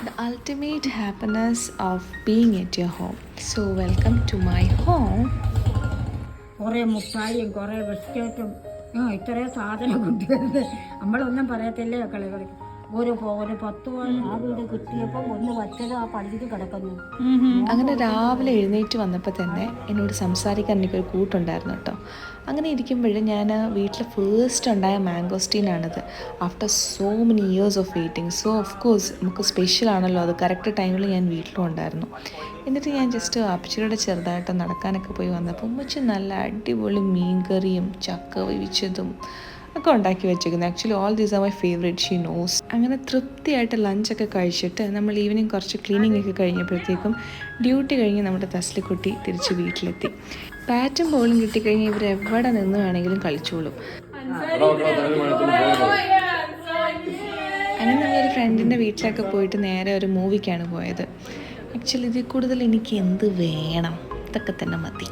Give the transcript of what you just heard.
The ultimate happiness of being at your home. So welcome to my home. കുറേ മുട്ടായിയും കുറേ ബിസ്ക്കറ്റും ഇത്രയും സാധനം കൊണ്ടുവരുന്നത് നമ്മളൊന്നും പറയത്തില്ലേ കളികൾ ഒരു 10 ആ വീട് കിട്ടിയപ്പോൾ ഒന്ന് വച്ചത് ആ പള്ളിയിൽ കിടക്കുന്നു. അങ്ങനെ രാവിലെ എഴുന്നേറ്റ് വന്നപ്പോൾ തന്നെ എന്നോട് സംസാരിക്കാൻ എനിക്കൊരു കൂട്ടുണ്ടായിരുന്നു കേട്ടോ. അങ്ങനെ ഇരിക്കുമ്പോഴും ഞാൻ വീട്ടിൽ ഫേസ്റ്റ് ഉണ്ടായ മാംഗോസ്റ്റീനാണിത്. After so many years of waiting. So of course നമുക്ക് സ്പെഷ്യൽ ആണല്ലോ അത്. കറക്റ്റ് ടൈമിൽ ഞാൻ വീട്ടിലും ഉണ്ടായിരുന്നു. എന്നിട്ട് ഞാൻ ജസ്റ്റ് അപ്പച്ചിയുടെ ചെറുതായിട്ട് നടക്കാനൊക്കെ പോയി വന്നപ്പോൾ ഉമ്മച്ചി നല്ല അടിപൊളി മീൻ കറിയും ചക്ക വേവിച്ചതും ഒക്കെ ഉണ്ടാക്കി വെച്ചേക്കുന്നത്. Actually all these are my favourite, she knows. അങ്ങനെ തൃപ്തിയായിട്ട് ലഞ്ചൊക്കെ കഴിച്ചിട്ട് നമ്മൾ ഈവനിങ് കുറച്ച് ക്ലീനിങ് ഒക്കെ കഴിഞ്ഞപ്പോഴത്തേക്കും ഡ്യൂട്ടി കഴിഞ്ഞ് നമ്മുടെ തസ്ലിക്കുട്ടി തിരിച്ച് വീട്ടിലെത്തി. ബാറ്റും ബോളും കിട്ടിക്കഴിഞ്ഞാൽ ഇവർ എവിടെ നിന്ന് വേണമെങ്കിലും കളിച്ചോളും. അങ്ങനെ നമ്മളൊരു ഫ്രണ്ടിൻ്റെ വീട്ടിലൊക്കെ പോയിട്ട് നേരെ ഒരു മൂവിക്കാണ് പോയത്. ആക്ച്വലി ഇതിൽ കൂടുതൽ എനിക്ക് എന്ത് വേണം, ഇതൊക്കെ തന്നെ മതി.